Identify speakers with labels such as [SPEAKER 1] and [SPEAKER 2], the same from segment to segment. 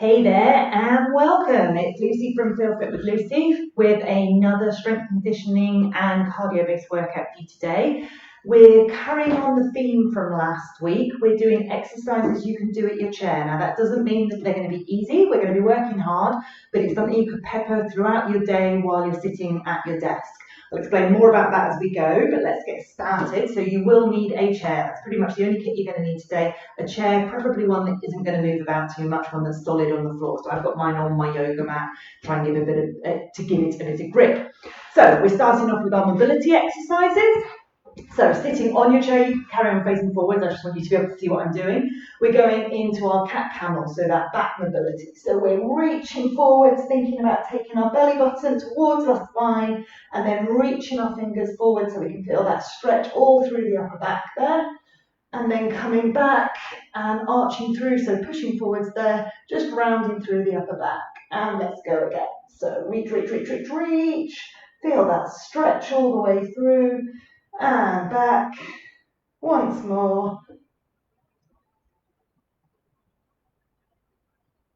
[SPEAKER 1] Hey there and welcome. It's Lucy from Feel Fit with Lucy with another strength conditioning and cardio based workout for you today. We're carrying on the theme from last week. We're doing exercises you can do at your chair. Now that doesn't mean that they're going to be easy. We're going to be working hard, but it's something you could pepper throughout your day while you're sitting at your desk. I'll explain more about that as we go, but let's get started. So you will need a chair. That's pretty much the only kit you're going to need today. A chair, preferably one that isn't going to move about too much, one that's solid on the floor. So I've got mine on my yoga mat, try and give a bit of, to give it a bit of grip. So we're starting off with our mobility exercises. So sitting on your chair, you can carry on facing forwards. I just want you to be able to see what I'm doing. We're going into our cat camel, so that back mobility. So we're reaching forwards, thinking about taking our belly button towards our spine and then reaching our fingers forward so we can feel that stretch all through the upper back there. And then coming back and arching through, so pushing forwards there, just rounding through the upper back. And let's go again. So reach, reach, reach, reach, reach. Feel that stretch all the way through. And back, once more,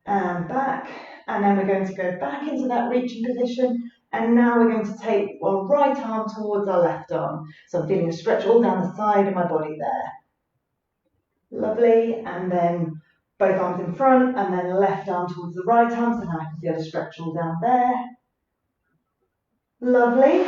[SPEAKER 1] and back, and then we're going to go back into that reaching position, and now we're going to take our right arm towards our left arm. So I'm feeling a stretch all down the side of my body there. Lovely, and then both arms in front, and then left arm towards the right arm, so now I can feel a stretch all down there. Lovely.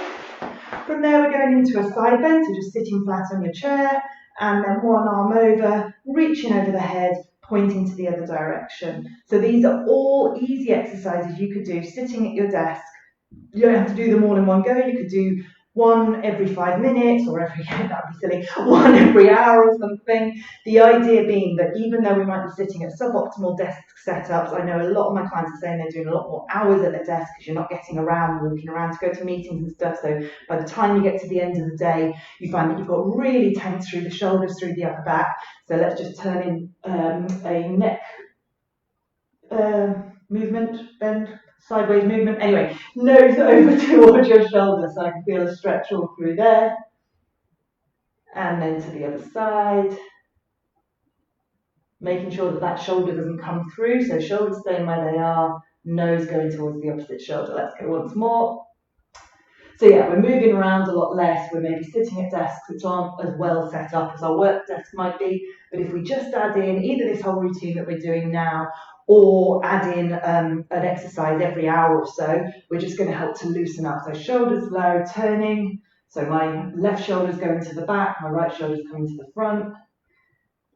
[SPEAKER 1] From there, we're going into a side bend, so just sitting flat on your chair, and then one arm over, reaching over the head, pointing to the other direction. So these are all easy exercises you could do sitting at your desk. You don't have to do them all in one go. You could do one every 5 minutes or that would be silly, one every hour or something. The idea being that even though we might be sitting at suboptimal desk setups, I know a lot of my clients are saying they're doing a lot more hours at their desk because you're not getting around, walking around to go to meetings and stuff. So by the time you get to the end of the day, you find that you've got really tense through the shoulders, through the upper back. So let's just turn in a neck movement, bend, sideways movement. Anyway, nose over towards your shoulder so I can feel a stretch all through there. And then to the other side. Making sure that that shoulder doesn't come through, so shoulders staying where they are, nose going towards the opposite shoulder. Let's go once more. So yeah, we're moving around a lot less. We're maybe sitting at desks which aren't as well set up as our work desk might be. But if we just add in either this whole routine that we're doing now or add in an exercise every hour or so, we're just going to help to loosen up. So shoulders low, turning. So my left shoulder's going to the back, my right shoulder's coming to the front.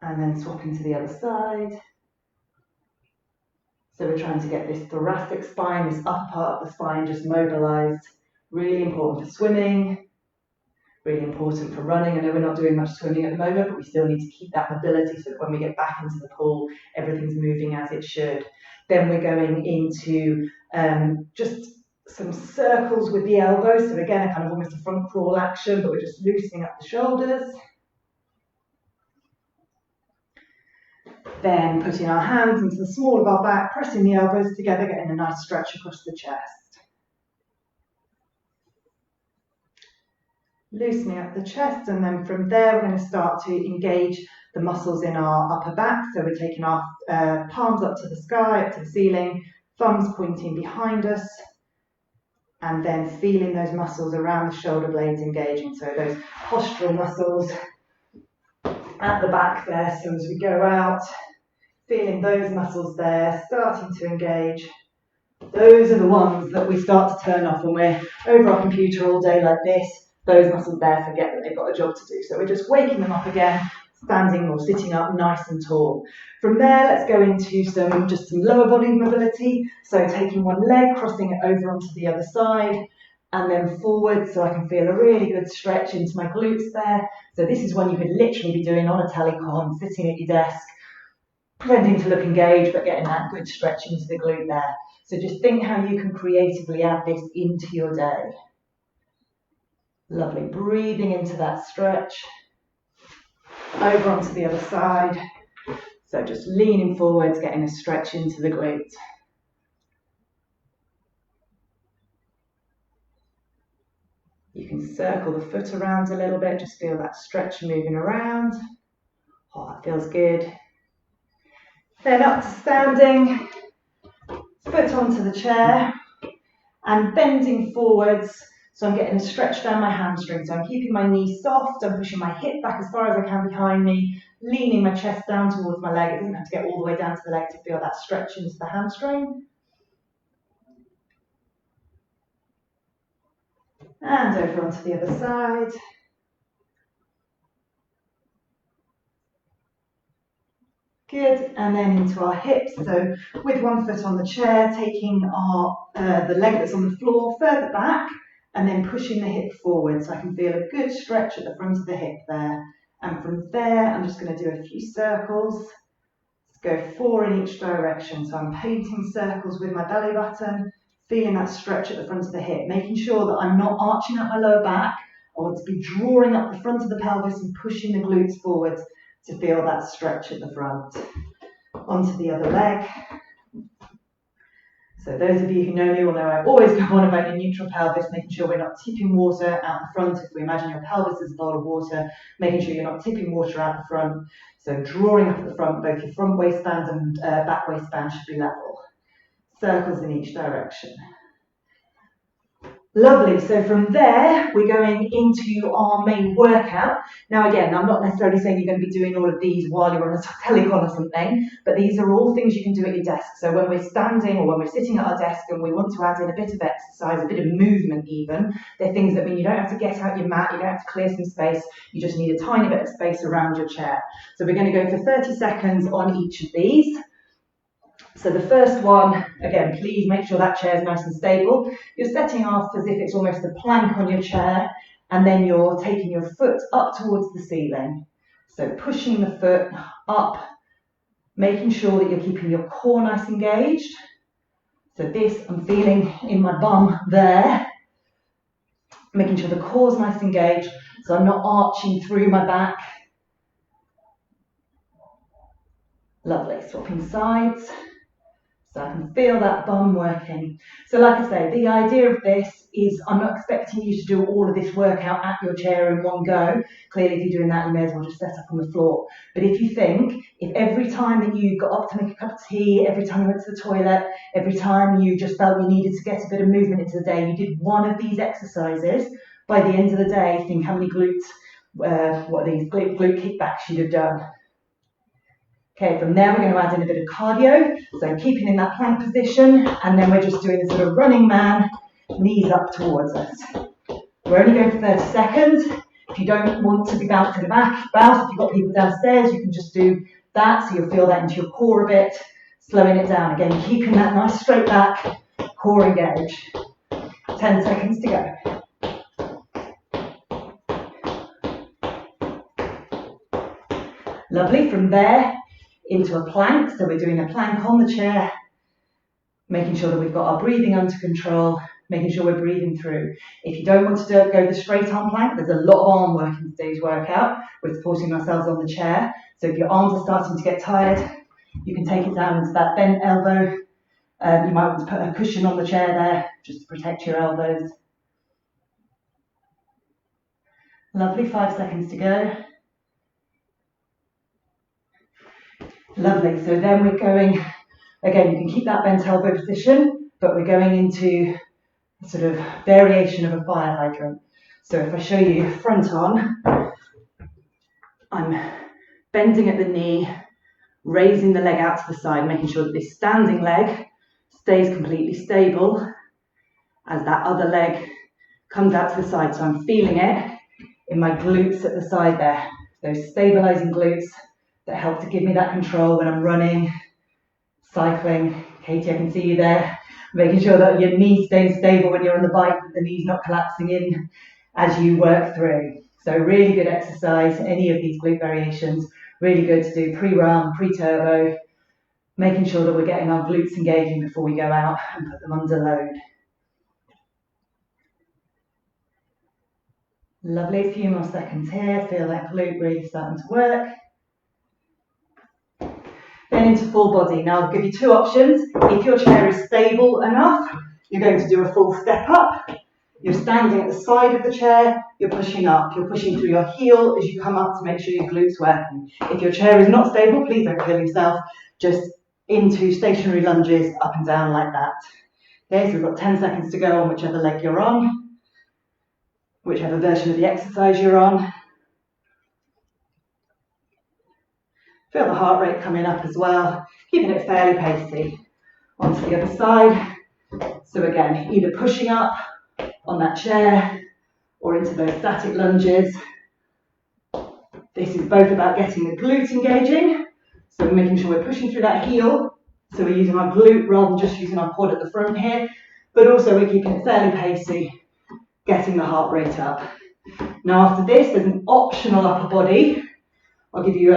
[SPEAKER 1] And then swapping to the other side. So we're trying to get this thoracic spine, this upper part of the spine just mobilized. Really important for swimming, really important for running. I know we're not doing much swimming at the moment, but we still need to keep that mobility so that when we get back into the pool, everything's moving as it should. Then we're going into just some circles with the elbows. So again, a kind of almost a front crawl action, but we're just loosening up the shoulders. Then putting our hands into the small of our back, pressing the elbows together, getting a nice stretch across the chest. Loosening up the chest, and then from there we're going to start to engage the muscles in our upper back. So we're taking our palms up to the sky, up to the ceiling, thumbs pointing behind us, and then feeling those muscles around the shoulder blades engaging. So those postural muscles at the back there. So as we go out, feeling those muscles there, starting to engage. Those are the ones that we start to turn off when we're over our computer all day like this. Those muscles there forget that they've got a job to do. So we're just waking them up again, standing or sitting up nice and tall. From there, let's go into some lower body mobility. So taking one leg, crossing it over onto the other side, and then forward so I can feel a really good stretch into my glutes there. So this is one you could literally be doing on a telecom, sitting at your desk, pretending to look engaged, but getting that good stretch into the glute there. So just think how you can creatively add this into your day. Lovely, breathing into that stretch. Over onto the other side. So just leaning forwards, getting a stretch into the glute. You can circle the foot around a little bit, just feel that stretch moving around. Oh, that feels good. Then up to standing. foot onto the chair and bending forwards. So I'm getting a stretch down my hamstring. So I'm keeping my knee soft, I'm pushing my hip back as far as I can behind me, leaning my chest down towards my leg. It doesn't have to get all the way down to the leg to feel that stretch into the hamstring. And over onto the other side. Good, and then into our hips. So with one foot on the chair, taking our the leg that's on the floor further back, and then pushing the hip forward, so I can feel a good stretch at the front of the hip there. And from there, I'm just going to do a few circles. Let's go 4 in each direction. So I'm painting circles with my belly button, feeling that stretch at the front of the hip, making sure that I'm not arching up my lower back. I want to be drawing up the front of the pelvis and pushing the glutes forward to feel that stretch at the front. Onto the other leg. So those of you who know me will know I always go on about your neutral pelvis, making sure we're not tipping water out the front. If we imagine your pelvis is a bowl of water, making sure you're not tipping water out the front. So drawing up at the front, both your front waistband and back waistband should be level. Circles in each direction. Lovely, so from there, we're going into our main workout. Now again, I'm not necessarily saying you're going to be doing all of these while you're on a telecon or something, but these are all things you can do at your desk. So when we're standing or when we're sitting at our desk and we want to add in a bit of exercise, a bit of movement even, they're things that mean you don't have to get out your mat, you don't have to clear some space, you just need a tiny bit of space around your chair. So we're going to go for 30 seconds on each of these. So the first one, again, please make sure that chair is nice and stable. You're setting off as if it's almost a plank on your chair, and then you're taking your foot up towards the ceiling. So pushing the foot up, making sure that you're keeping your core nice engaged. So this, I'm feeling in my bum there, making sure the core's nice and engaged, so I'm not arching through my back. Lovely, swapping sides. So I can feel that bum working. So like I say, the idea of this is I'm not expecting you to do all of this workout at your chair in one go. Clearly, if you're doing that, you may as well just set up on the floor. But if you think, if every time that you got up to make a cup of tea, every time you went to the toilet, every time you just felt you needed to get a bit of movement into the day, you did one of these exercises, by the end of the day, think how many glute kickbacks you'd have done. Okay, from there we're going to add in a bit of cardio, so keeping in that plank position, and then we're just doing a sort of running man, knees up towards us. We're only going for 30 seconds. If you don't want to be bouncing about, if you've got people downstairs, you can just do that, so you'll feel that into your core a bit, slowing it down. Again, keeping that nice straight back, core engage. 10 seconds to go. Lovely, from there, into a plank, so we're doing a plank on the chair, making sure that we've got our breathing under control, making sure we're breathing through. If you don't want to go the straight arm plank, there's a lot of arm work in today's workout. We're supporting ourselves on the chair, so if your arms are starting to get tired, you can take it down into that bent elbow. You might want to put a cushion on the chair there, just to protect your elbows. Lovely, 5 seconds to go. Lovely, so then we're going, again, you can keep that bent elbow position, but we're going into a sort of variation of a fire hydrant. So if I show you front on, I'm bending at the knee, raising the leg out to the side, making sure that this standing leg stays completely stable as that other leg comes out to the side. So I'm feeling it in my glutes at the side there, those stabilizing glutes that help to give me that control when I'm running, cycling. Katie, I can see you there, making sure that your knees stay stable when you're on the bike, that the knee's not collapsing in as you work through. So really good exercise, any of these glute variations, really good to do pre-run, pre-turbo, making sure that we're getting our glutes engaging before we go out and put them under load. Lovely, a few more seconds here, feel that glute really starting to work. Then into full body. Now I'll give you two options. If your chair is stable enough, you're going to do a full step up. You're standing at the side of the chair, you're pushing up. You're pushing through your heel as you come up to make sure your glutes working. If your chair is not stable, please don't kill yourself. Just into stationary lunges up and down like that. Okay, so we've got 10 seconds to go on whichever leg you're on, whichever version of the exercise you're on. Feel the heart rate coming up as well, keeping it fairly pacey. Onto the other side. So again, either pushing up on that chair or into those static lunges. This is both about getting the glute engaging, so we're making sure we're pushing through that heel, so we're using our glute rather than just using our quad at the front here, but also we're keeping it fairly pacey, getting the heart rate up. Now after this, there's an optional upper body. I'll give you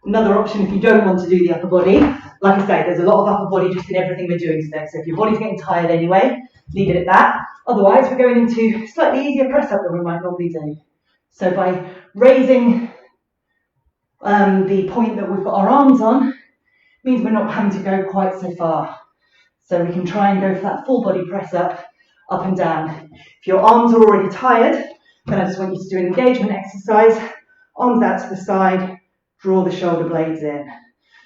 [SPEAKER 1] another option if you don't want to do the upper body. Like I say, there's a lot of upper body just in everything we're doing today, so if your body's getting tired anyway, leave it at that. Otherwise, we're going into slightly easier press up than we might normally do. So by raising the point that we've got our arms on, means we're not having to go quite so far. So we can try and go for that full body press up and down. If your arms are already tired, then I just want you to do an engagement exercise. Arms out to the side, draw the shoulder blades in.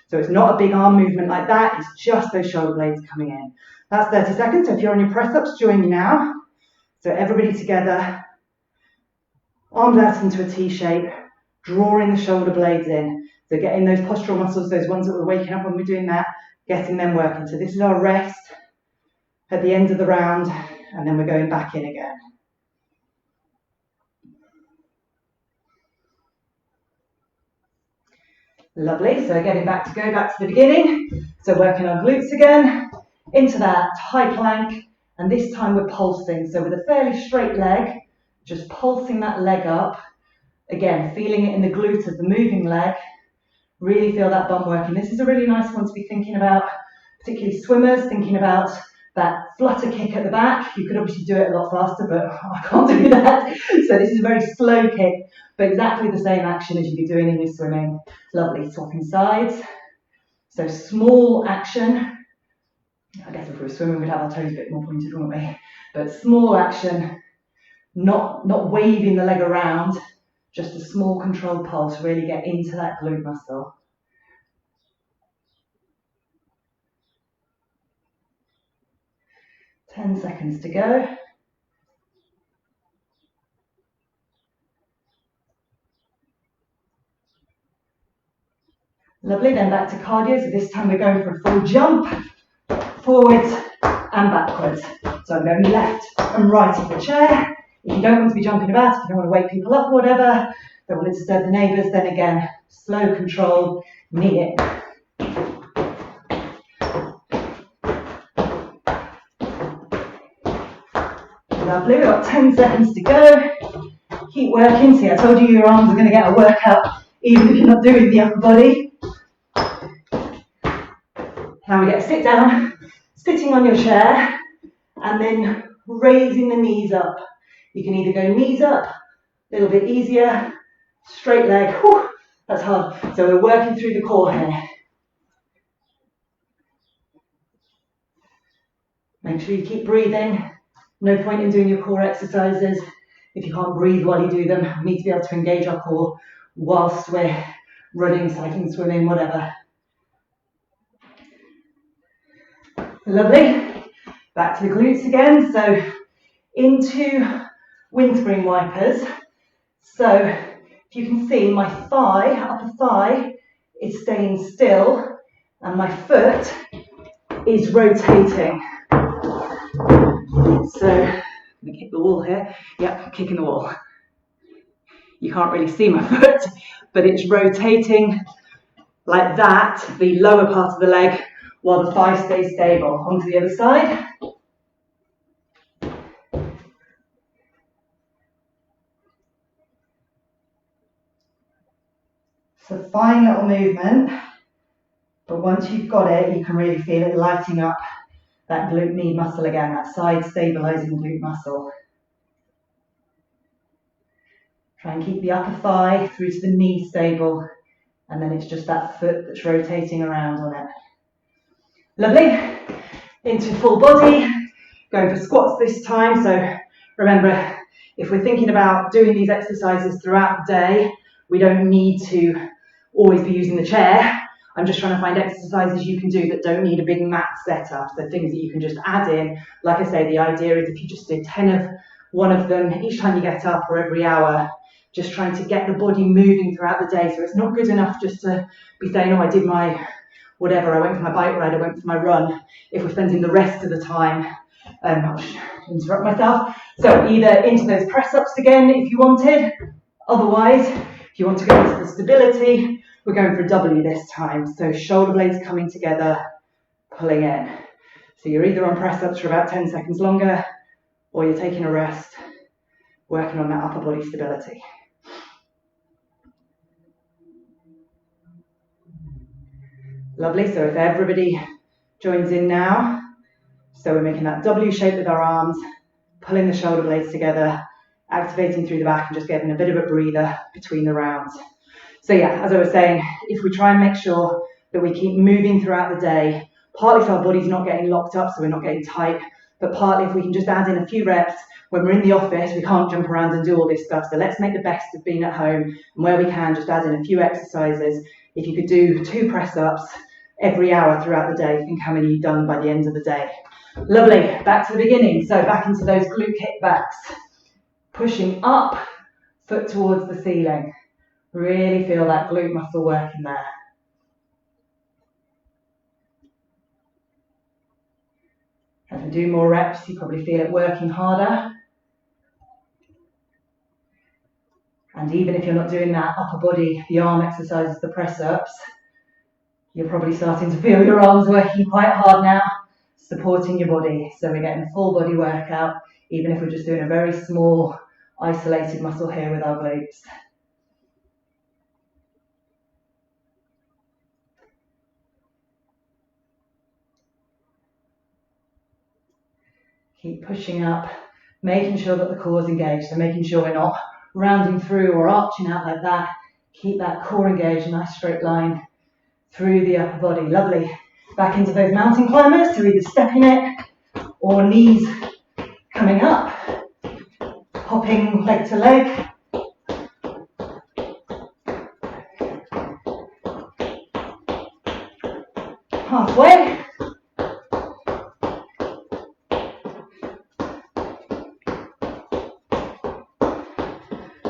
[SPEAKER 1] So it's not a big arm movement like that, it's just those shoulder blades coming in. That's 30 seconds, so if you're on your press-ups, join me now. So everybody together, arms out into a T shape, drawing the shoulder blades in. So getting those postural muscles, those ones that we're waking up when we're doing that, getting them working. So this is our rest at the end of the round, and then we're going back in again. Lovely, so getting back to the beginning. So working our glutes again, into that high plank, and this time we're pulsing. So with a fairly straight leg, just pulsing that leg up. Again, feeling it in the glute of the moving leg. Really feel that bum working. This is a really nice one to be thinking about, particularly swimmers, thinking about that flutter kick at the back. You could obviously do it a lot faster, but I can't do that. So this is a very slow kick, but exactly the same action as you'd be doing in your swimming. Lovely, swapping sides. So small action. I guess if we were swimming, we'd have our toes a bit more pointed, wouldn't we? But small action, not waving the leg around, just a small controlled pulse, really get into that glute muscle. Ten seconds to go. Lovely, then back to cardio. So this time we're going for a full jump, forwards and backwards. So I'm going left and right of the chair. If you don't want to be jumping about, if you don't want to wake people up or whatever, don't want to disturb the neighbours, then again, slow control, knee in. Lovely, we've got 10 seconds to go. Keep working. See, I told you your arms are going to get a workout even if you're not doing the upper body. Now we get to sit down, sitting on your chair, and then raising the knees up. You can either go knees up, a little bit easier, straight leg, whew, that's hard. So we're working through the core here. Make sure you keep breathing. No point in doing your core exercises if you can't breathe while you do them. We need to be able to engage our core whilst we're running, cycling, swimming, whatever. Lovely. Back to the glutes again. So into windspring wipers. So if you can see, my thigh, upper thigh, is staying still and my foot is rotating. So I'm going to kick the wall here. Yep, kicking the wall. You can't really see my foot, but it's rotating like that, the lower part of the leg, while the thigh stays stable. Onto the other side. So fine little movement, but once you've got it, you can really feel it lighting up that glute med muscle again, that side stabilizing glute muscle. Try and keep the upper thigh through to the knee stable, and then it's just that foot that's rotating around on it. Lovely. Into full body, going for squats this time. So remember, if we're thinking about doing these exercises throughout the day, we don't need to always be using the chair. I'm just trying to find exercises you can do that don't need a big mat setup, so things that you can just add in. Like I say, the idea is if you just do 10 of one of them each time you get up or every hour, just trying to get the body moving throughout the day. So it's not good enough just to be saying, oh, I did my whatever, I went for my bike ride, I went for my run, if we're spending the rest of the time, I'll interrupt myself. So either into those press-ups again if you wanted, otherwise, if you want to go into the stability, we're going for a W this time. So shoulder blades coming together, pulling in. So you're either on press-ups for about 10 seconds longer, or you're taking a rest, working on that upper body stability. Lovely, so if everybody joins in now, so we're making that W shape with our arms, pulling the shoulder blades together, activating through the back and just getting a bit of a breather between the rounds. So yeah, as I was saying, if we try and make sure that we keep moving throughout the day, partly so our body's not getting locked up, so we're not getting tight, but partly if we can just add in a few reps. When we're in the office, we can't jump around and do all this stuff, so let's make the best of being at home, and where we can, just add in a few exercises. If you could do 2 press-ups every hour throughout the day, think how many you've done by the end of the day. Lovely, back to the beginning, so back into those glute kickbacks. Pushing up, foot towards the ceiling. Really feel that glute muscle working there. As we do more reps, you probably feel it working harder. And even if you're not doing that upper body, the arm exercises, the press-ups, you're probably starting to feel your arms working quite hard now, supporting your body. So we're getting a full body workout, even if we're just doing a very small, isolated muscle here with our glutes. Keep pushing up, making sure that the core is engaged, so making sure we're not rounding through or arching out like that. Keep that core engaged, nice straight line through the upper body. Lovely. Back into those mountain climbers, so either stepping it or knees coming up, hopping leg to leg. Halfway.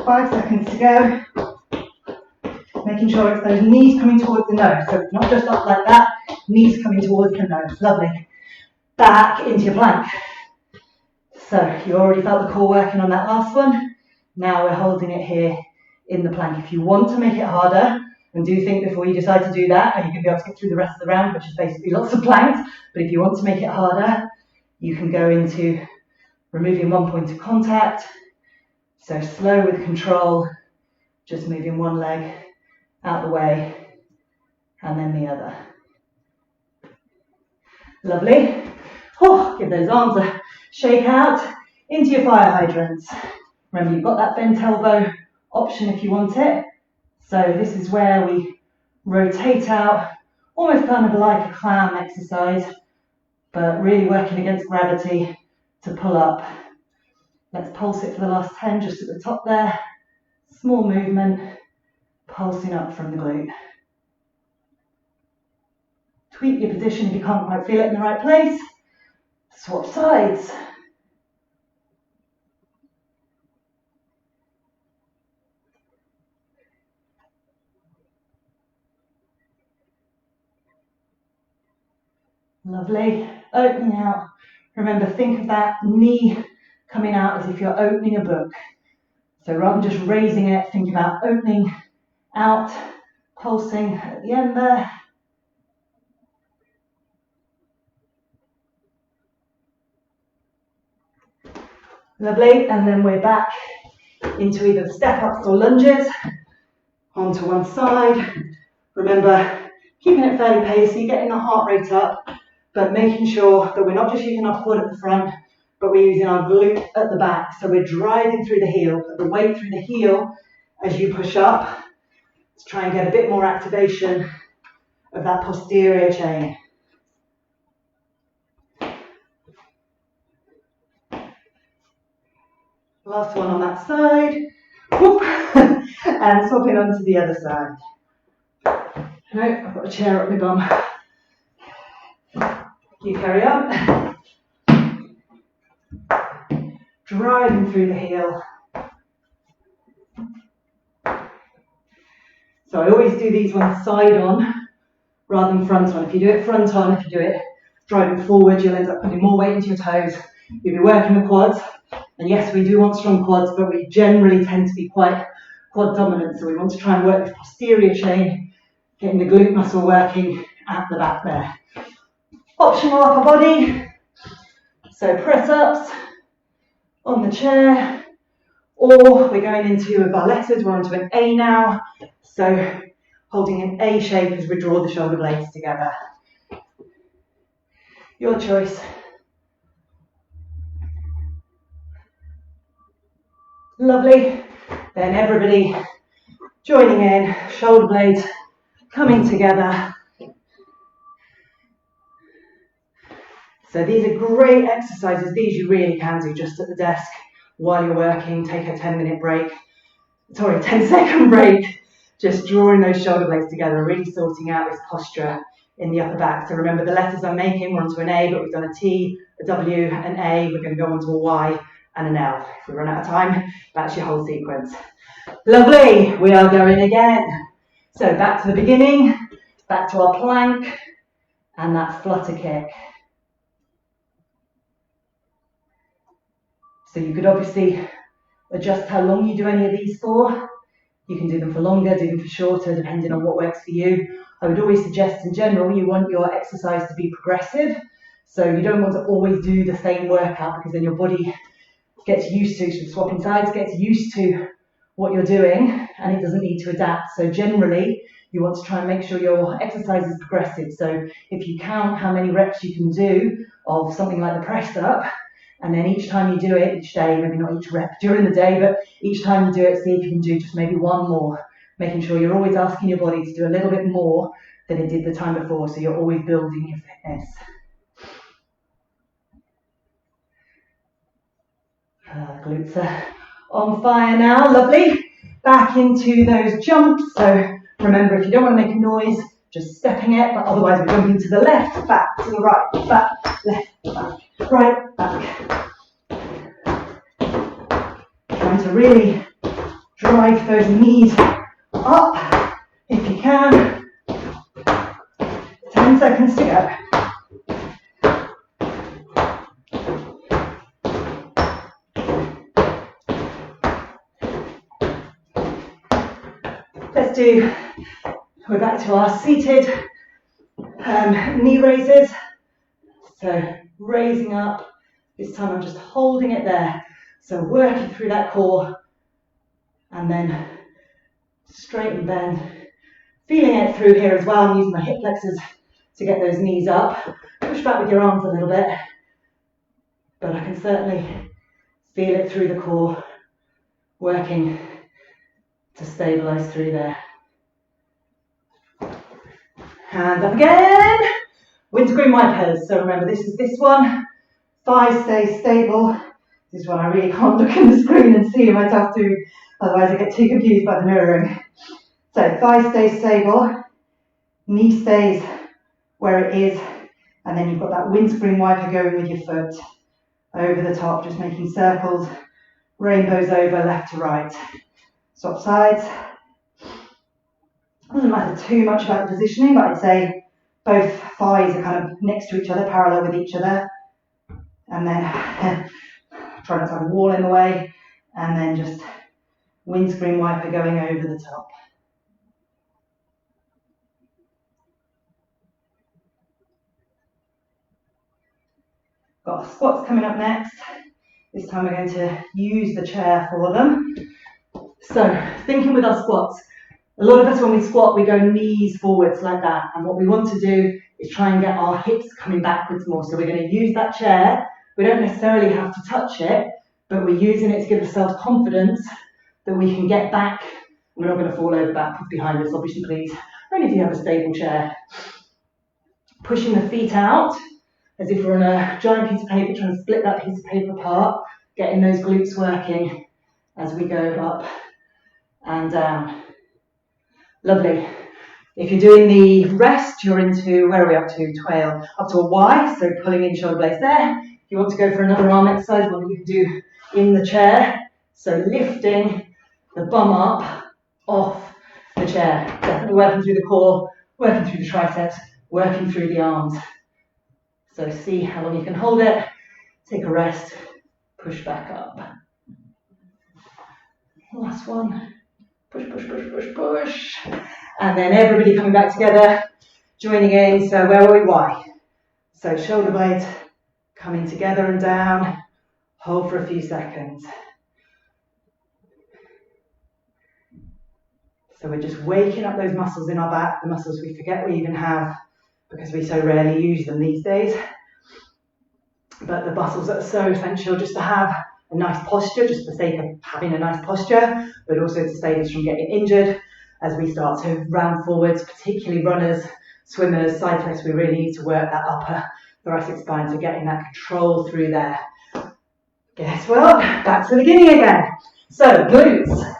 [SPEAKER 1] Five seconds to go. Making sure it's those knees coming towards the nose. So it's not just up like that, knees coming towards the nose. Lovely. Back into your plank. So you already felt the core working on that last one. Now we're holding it here in the plank. If you want to make it harder, and do think before you decide to do that, are you going to be able to get through the rest of the round, which is basically lots of planks. But if you want to make it harder, you can go into removing one point of contact. So slow with control, just moving one leg out the way and then the other. Lovely. Oh, give those arms a shake out into your fire hydrants. Remember, you've got that bent elbow option if you want it. So this is where we rotate out, almost kind of like a clam exercise, but really working against gravity to pull up. Let's pulse it for the last 10, just at the top there. Small movement, pulsing up from the glute. Tweak your position if you can't quite feel it in the right place. Swap sides. Lovely. Opening out. Remember, think of that knee coming out as if you're opening a book. So rather than just raising it, think about opening out, pulsing at the end there. Lovely, and then we're back into either the step-ups or lunges, onto one side. Remember, keeping it fairly pacey, getting the heart rate up, but making sure that we're not just using our quad at the front, but we're using our glute at the back. So we're driving through the heel, put the weight through the heel as you push up. Let's try and get a bit more activation of that posterior chain. Last one on that side. Whoop. And swapping onto the other side. No, I've got a chair up my bum. You carry on. Driving through the heel. So I always do these ones side on rather than front on. If you do it front on, if you do it driving forward, you'll end up putting more weight into your toes. You'll be working the quads. And yes, we do want strong quads, but we generally tend to be quite quad dominant. So we want to try and work the posterior chain, getting the glute muscle working at the back there. Optional upper body. So press ups on the chair, or we're going into with our letters, we're onto an A now. So holding an A shape as we draw the shoulder blades together. Your choice. Lovely. Then everybody joining in, shoulder blades coming together. So these are great exercises. These you really can do just at the desk while you're working. Take a 10-minute break. Sorry, 10-second break. Just drawing those shoulder blades together, really sorting out this posture in the upper back. So remember the letters I'm making, we're onto an A, but we've done a T, a W, an A. We're going to go onto a Y and an L. If we run out of time, that's your whole sequence. Lovely. We are going again. So back to the beginning, back to our plank, and that flutter kick. So you could obviously adjust how long you do any of these for. You can do them for longer, do them for shorter, depending on what works for you. I would always suggest in general, you want your exercise to be progressive. So you don't want to always do the same workout because then your body gets used to, swapping sides, gets used to what you're doing and it doesn't need to adapt. So generally, you want to try and make sure your exercise is progressive. So if you count how many reps you can do of something like the press up, and then each time you do it, each day, maybe not each rep during the day, but each time you do it, see if you can do just maybe one more, making sure you're always asking your body to do a little bit more than it did the time before, so you're always building your fitness. Glutes are on fire now, lovely. Back into those jumps, so remember if you don't want to make a noise, just stepping it, but otherwise we're jumping to the left, back, to the right, back, left, back, right, back. Trying to really drive those knees up if you can. 10 seconds to go. We're back to our seated knee raises. So raising up, this time I'm just holding it there. So working through that core and then straight and bend. Feeling it through here as well. I'm using my hip flexors to get those knees up. Push back with your arms a little bit, but I can certainly feel it through the core, working to stabilize through there. Hands up again. Windscreen wipers. So remember, this is this one. Thighs stay stable. This is one I really can't look in the screen and see myself do, otherwise I get too confused by the mirroring. So thighs stay stable, knee stays where it is, and then you've got that windscreen wiper going with your foot over the top, just making circles, rainbows over left to right. Swap sides. Doesn't matter too much about the positioning, but I'd say both thighs are kind of next to each other, parallel with each other. And then try not to have a wall in the way. And then just windscreen wiper going over the top. Got squats coming up next. This time we're going to use the chair for them. So, thinking with our squats, a lot of us when we squat, we go knees forwards like that. And what we want to do is try and get our hips coming backwards more. So we're going to use that chair. We don't necessarily have to touch it, but we're using it to give ourselves confidence that we can get back. We're not going to fall over backwards behind us, obviously, please. Only if you have a stable chair. Pushing the feet out, as if we're on a giant piece of paper, trying to split that piece of paper apart, getting those glutes working as we go up and down. Lovely. If you're doing the rest, you're into, where are we up to? 12, up to a Y, so pulling in shoulder blades there. If you want to go for another arm exercise, one that you can do in the chair, so lifting the bum up off the chair. Definitely working through the core, working through the triceps, working through the arms. So see how long you can hold it, take a rest, push back up. Last one, push, push, push, push, push. And then everybody coming back together, joining in. So where were we? Y. So shoulder blades coming together and down, hold for a few seconds. So we're just waking up those muscles in our back, the muscles we forget we even have because we so rarely use them these days. But the muscles that are so essential just to have a nice posture, just for the sake of having a nice posture, but also to save us from getting injured as we start to round forwards, particularly runners, swimmers, cyclists. We really need to work that upper thoracic spine, so getting that control through there. Guess what? Back to the beginning again. So glutes.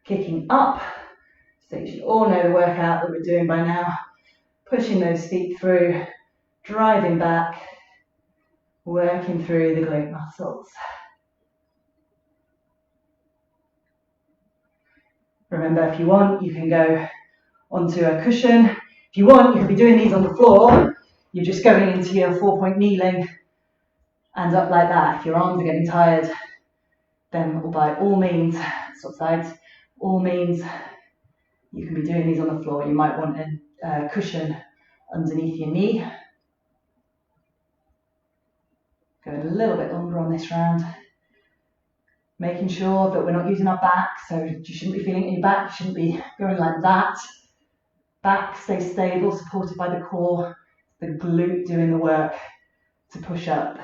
[SPEAKER 1] Kicking up. So you should all know the workout that we're doing by now. Pushing those feet through, driving back, working through the glute muscles. Remember, if you want, you can go onto a cushion. If you want, you could be doing these on the floor. You're just going into your 4-point kneeling and up like that. If your arms are getting tired, then by all means, swap sides, all means, you can be doing these on the floor. You might want a cushion underneath your knee. Going a little bit longer on this round. Making sure that we're not using our back, so you shouldn't be feeling it in your back, you shouldn't be going like that. Back stays stable, supported by the core, the glute doing the work to push up.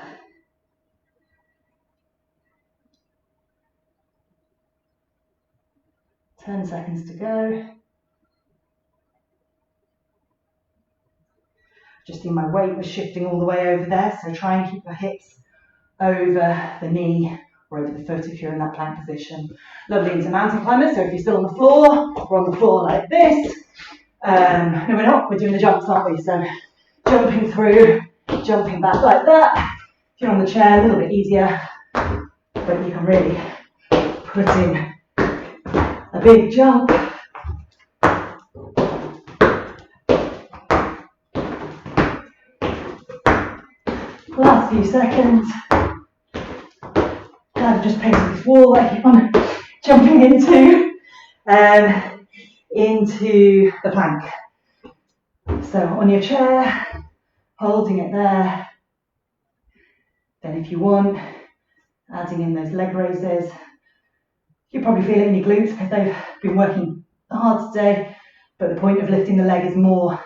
[SPEAKER 1] Ten seconds to go. Just see my weight was shifting all the way over there, so try and keep your hips over the knee or over the foot if you're in that plank position. Lovely into mountain climbers, so if you're still on the floor, we're on the floor like this. No, we're not, we're doing the jumps, aren't we? So jumping through, jumping back like that. If you're on the chair, a little bit easier, but you can really put in a big jump. Last few seconds. Kind of just pacing this wall that I keep on jumping into the plank. So on your chair, holding it there. Then if you want, adding in those leg raises. You probably feel it in your glutes because they've been working hard today, but the point of lifting the leg is more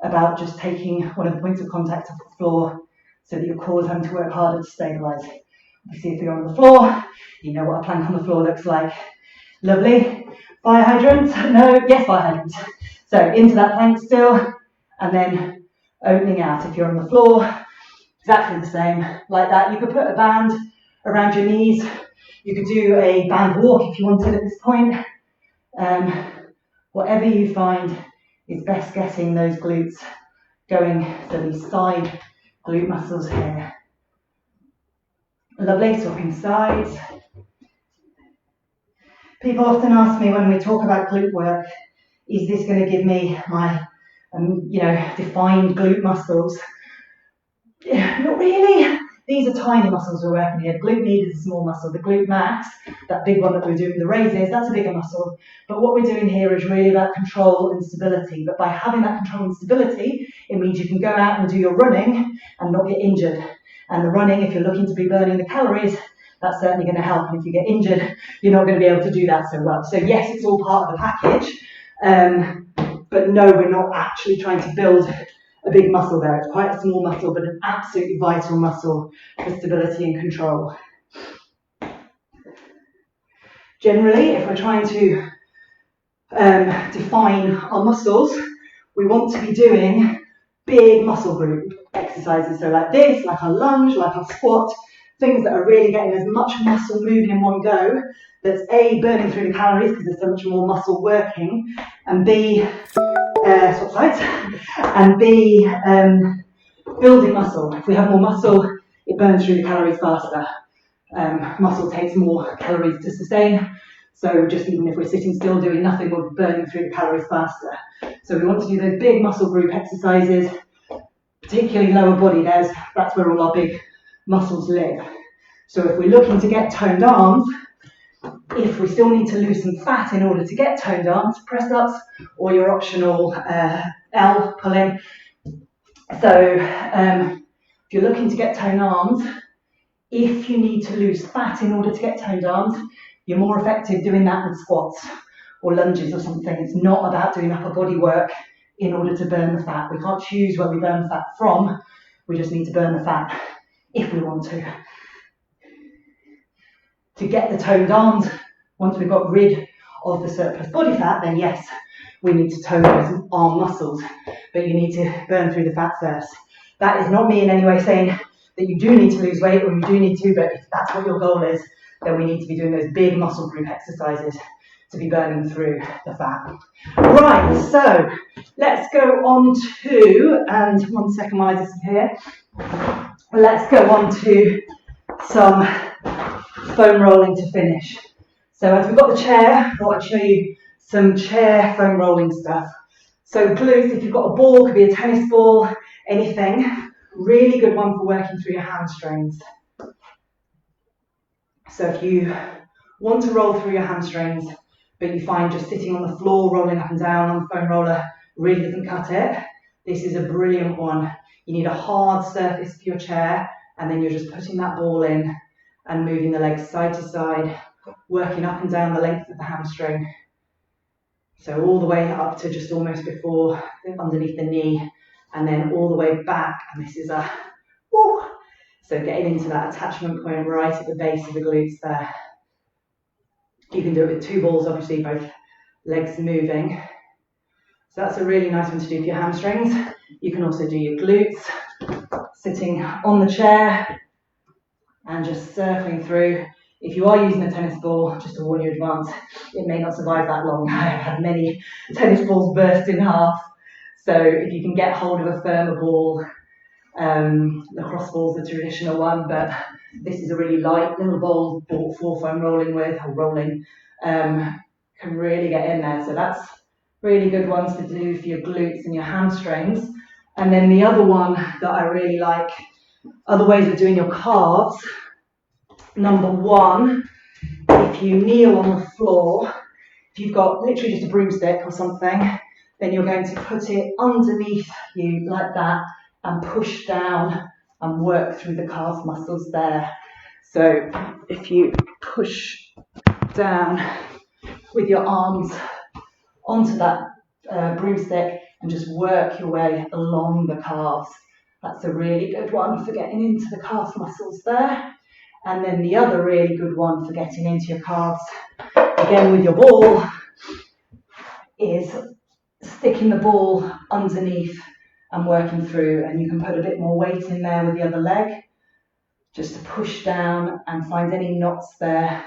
[SPEAKER 1] about just taking one of the points of contact off the floor so that your core is having to work harder to stabilise. Obviously, if you're on the floor, you know what a plank on the floor looks like. Lovely. Fire hydrant? No, yes, fire hydrant. So into that plank still, and then opening out. If you're on the floor, exactly the same, like that. You could put a band around your knees. You could do a band walk if you wanted at this point. Whatever you find is best getting those glutes going, so these side glute muscles here. Lovely, swapping sides. People often ask me when we talk about glute work, is this going to give me my, defined glute muscles? Yeah, not really. These are tiny muscles we're working here. The glute med is a small muscle. The glute max, that big one that we're doing the raises, that's a bigger muscle. But what we're doing here is really about control and stability. But by having that control and stability, it means you can go out and do your running and not get injured. And the running, if you're looking to be burning the calories, that's certainly going to help. And if you get injured, you're not going to be able to do that so well. So yes, it's all part of the package. But no, we're not actually trying to build a big muscle there. It's quite a small muscle, but an absolutely vital muscle for stability and control. Generally, if we're trying to define our muscles, we want to be doing big muscle group exercises. So like this, like our lunge, like our squat, things that are really getting as much muscle moving in one go, that's A, burning through the calories because there's so much more muscle working, and B, swap sides, and B, building muscle. If we have more muscle, it burns through the calories faster. Muscle takes more calories to sustain, so just even if we're sitting still doing nothing, we're burning through the calories faster. So we want to do those big muscle group exercises, particularly lower body. That's where all our big muscles live. So if we're looking to get toned arms, if we still need to lose some fat in order to get toned arms, press ups or your optional L pull-in. So if you're looking to get toned arms, if you need to lose fat in order to get toned arms, you're more effective doing that with squats or lunges or something. It's not about doing upper body work in order to burn the fat. We can't choose where we burn the fat from. We just need to burn the fat if we want to. To get the toned arms, once we've got rid of the surplus body fat, then yes, we need to tone those arm muscles, but you need to burn through the fat first. That is not me in any way saying that you do need to lose weight or you do need to, but if that's what your goal is, then we need to be doing those big muscle group exercises to be burning through the fat. Right, so let's go on to, and 1 second while I disappear, let's go on to some foam rolling to finish. So as we've got the chair, I thought I'd show you some chair foam rolling stuff. So glutes, if you've got a ball, could be a tennis ball, anything, really good one for working through your hamstrings. So if you want to roll through your hamstrings, but you find just sitting on the floor, rolling up and down on the foam roller really doesn't cut it, this is a brilliant one. You need a hard surface for your chair, and then you're just putting that ball in and moving the legs side to side, working up and down the length of the hamstring. So all the way up to just almost before, underneath the knee, and then all the way back, and this is a, woo! So getting into that attachment point right at the base of the glutes there. You can do it with 2 balls, obviously, both legs moving. So that's a really nice one to do for your hamstrings. You can also do your glutes, sitting on the chair and just circling through. If you are using a tennis ball, just to warn you in advance, it may not survive that long. I've had many tennis balls burst in half. So if you can get hold of a firmer ball, lacrosse ball's the traditional one, but this is a really light little ball for foam rolling with, or rolling, can really get in there. So that's really good ones to do for your glutes and your hamstrings. And then the other one that I really like, other ways of doing your calves. Number one, if you kneel on the floor, if you've got literally just a broomstick or something, then you're going to put it underneath you like that and push down and work through the calf muscles there. So if you push down with your arms onto that broomstick and just work your way along the calves, that's a really good one for getting into the calf muscles there. And then the other really good one for getting into your calves, again with your ball, is sticking the ball underneath and working through, and you can put a bit more weight in there with the other leg, just to push down and find any knots there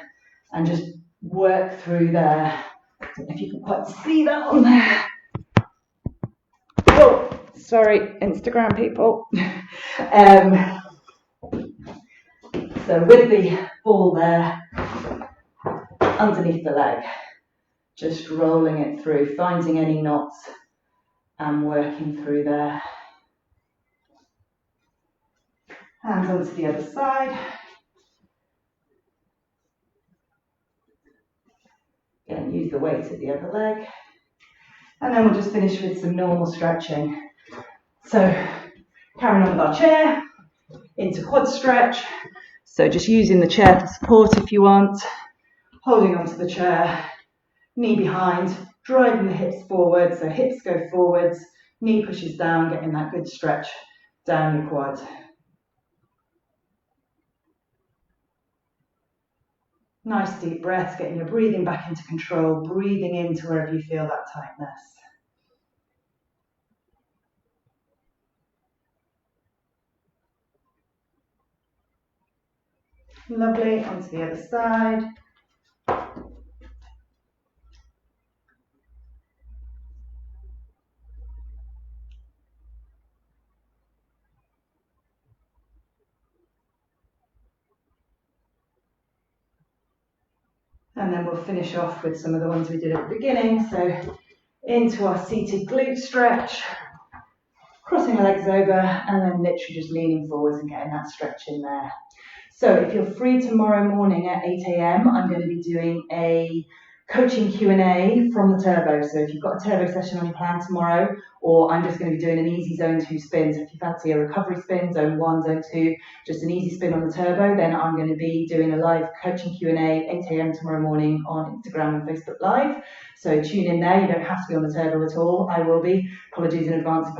[SPEAKER 1] and just work through there. I don't know if you can quite see that on there. Oh, sorry, Instagram people. So with the ball there, underneath the leg, just rolling it through, finding any knots and working through there. Hands onto the other side. Again, use the weight at the other leg. And then we'll just finish with some normal stretching. So carrying on with our chair, into quad stretch. So just using the chair for support if you want, holding onto the chair, knee behind, driving the hips forward, so hips go forwards, knee pushes down, getting that good stretch down your quad. Nice deep breaths, getting your breathing back into control, breathing into wherever you feel that tightness. Lovely, onto the other side. And then we'll finish off with some of the ones we did at the beginning. So into our seated glute stretch, crossing the legs over, and then literally just leaning forwards and getting that stretch in there. So if you're free tomorrow morning at 8 a.m, I'm going to be doing a coaching Q&A from the turbo. So if you've got a turbo session on your plan tomorrow, or I'm just going to be doing an easy zone 2 spin. So if you fancy a recovery spin, zone 1, zone 2, just an easy spin on the turbo, then I'm going to be doing a live coaching Q&A 8 a.m. tomorrow morning on Instagram and Facebook Live. So tune in there. You don't have to be on the turbo at all. I will be. Apologies in advance if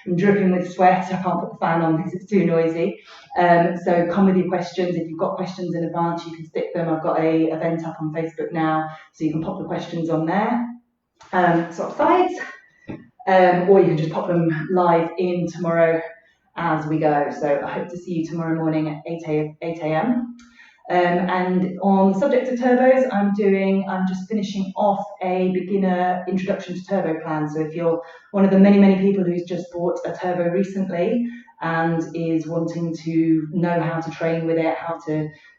[SPEAKER 1] I'm dripping with sweat. I can't put the fan on because it's too noisy. So come with your questions. If you've got questions in advance, you can stick them. I've got an event up on Facebook now, so you can pop the questions on there. Swap sides, or you can just pop them live in tomorrow as we go. So I hope to see you tomorrow morning at 8 a.m. And on the subject of turbos, I'm just finishing off a beginner introduction to turbo plan. So if you're one of the many people who's just bought a turbo recently and is wanting to know how to train with it,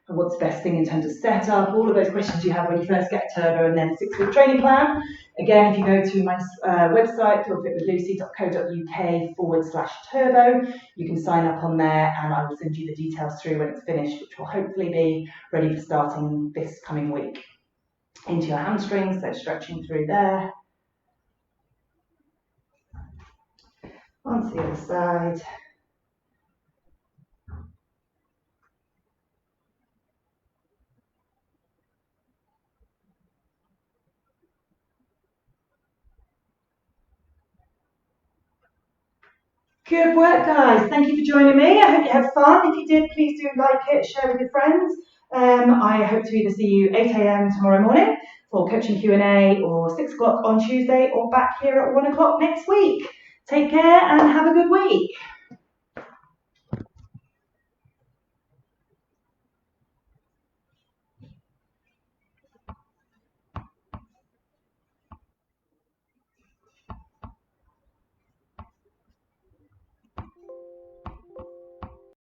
[SPEAKER 1] what's the best thing in terms of setup, all of those questions you have when you first get a turbo, and then a 6-week training plan. Again, if you go to my website, feelfitwithlucy.co.uk/turbo, you can sign up on there, and I will send you the details through when it's finished, which will hopefully be ready for starting this coming week. Into your hamstrings, so stretching through there. Onto the other side. Good work, guys. Thank you for joining me. I hope you had fun. If you did, please do like it, share with your friends. I hope to either see you 8 a.m. tomorrow morning for coaching Q&A, or 6 o'clock on Tuesday, or back here at 1 o'clock next week. Take care and have a good week.